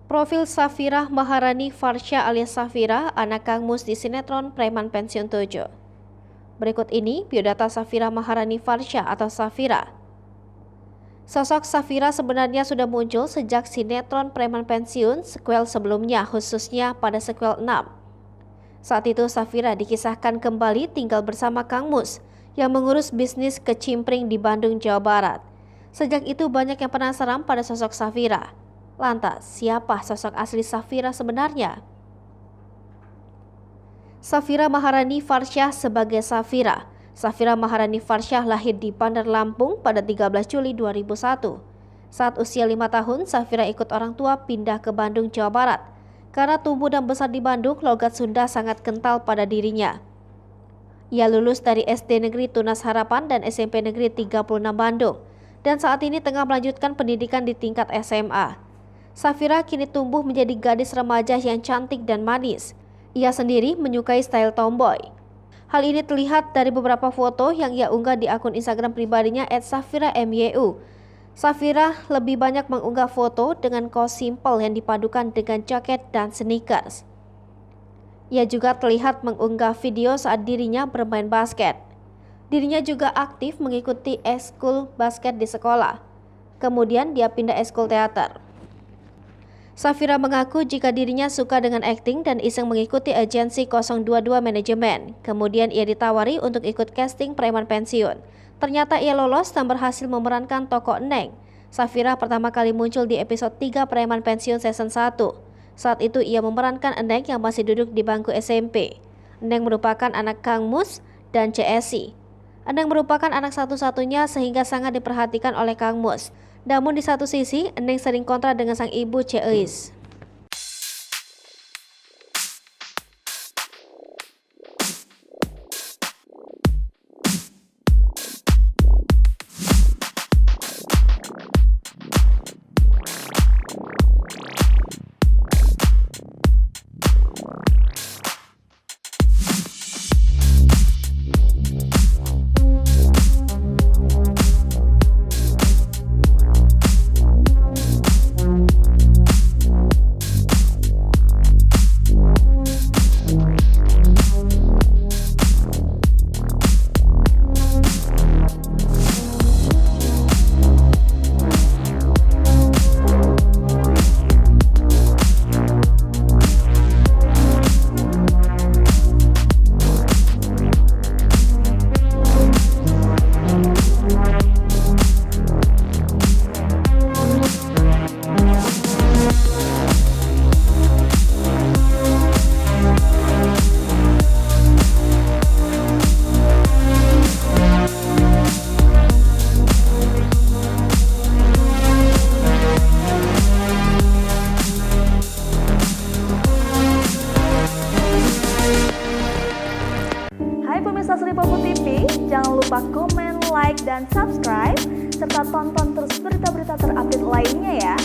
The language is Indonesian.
Profil Safira Maharani Farsha alias Safira, anak Kang Mus di sinetron Preman Pensiun 7. Berikut ini biodata Safira Maharani Farsha atau Safira. Sosok Safira sebenarnya sudah muncul sejak sinetron Preman Pensiun sequel sebelumnya, khususnya pada sequel 6. Saat itu Safira dikisahkan kembali tinggal bersama Kang Mus yang mengurus bisnis kecimpring di Bandung, Jawa Barat. Sejak itu banyak yang penasaran pada sosok Safira. Lantas, siapa sosok asli Safira sebenarnya? Safira Maharani Farsha sebagai Safira. Safira Maharani Farsha lahir di Bandar Lampung pada 13 Juli 2001. Saat usia 5 tahun, Safira ikut orang tua pindah ke Bandung, Jawa Barat. Karena tumbuh dan besar di Bandung, logat Sunda sangat kental pada dirinya. Ia lulus dari SD Negeri Tunas Harapan dan SMP Negeri 36 Bandung, dan saat ini tengah melanjutkan pendidikan di tingkat SMA. Safira kini tumbuh menjadi gadis remaja yang cantik dan manis. Ia sendiri menyukai style tomboy. Hal ini terlihat dari beberapa foto yang ia unggah di akun Instagram pribadinya @safiramyu. Safira lebih banyak mengunggah foto dengan kaos simpel yang dipadukan dengan jaket dan sneakers. Ia juga terlihat mengunggah video saat dirinya bermain basket. Dirinya juga aktif mengikuti ekskul basket di sekolah. Kemudian dia pindah ekskul teater. Safira mengaku jika dirinya suka dengan akting dan iseng mengikuti agensi 022 manajemen. Kemudian ia ditawari untuk ikut casting Preman Pensiun. Ternyata ia lolos dan berhasil memerankan tokoh Neng. Safira pertama kali muncul di episode 3 Preman Pensiun season 1. Saat itu ia memerankan Neng yang masih duduk di bangku SMP. Neng merupakan anak Kang Mus dan CSI. Neng merupakan anak satu-satunya sehingga sangat diperhatikan oleh Kang Mus. Namun di satu sisi, Neng sering kontra dengan sang ibu Ceis. Hai pemirsa Sri Popo TV, jangan lupa komen, like, dan subscribe, serta tonton terus berita-berita terupdate lainnya ya.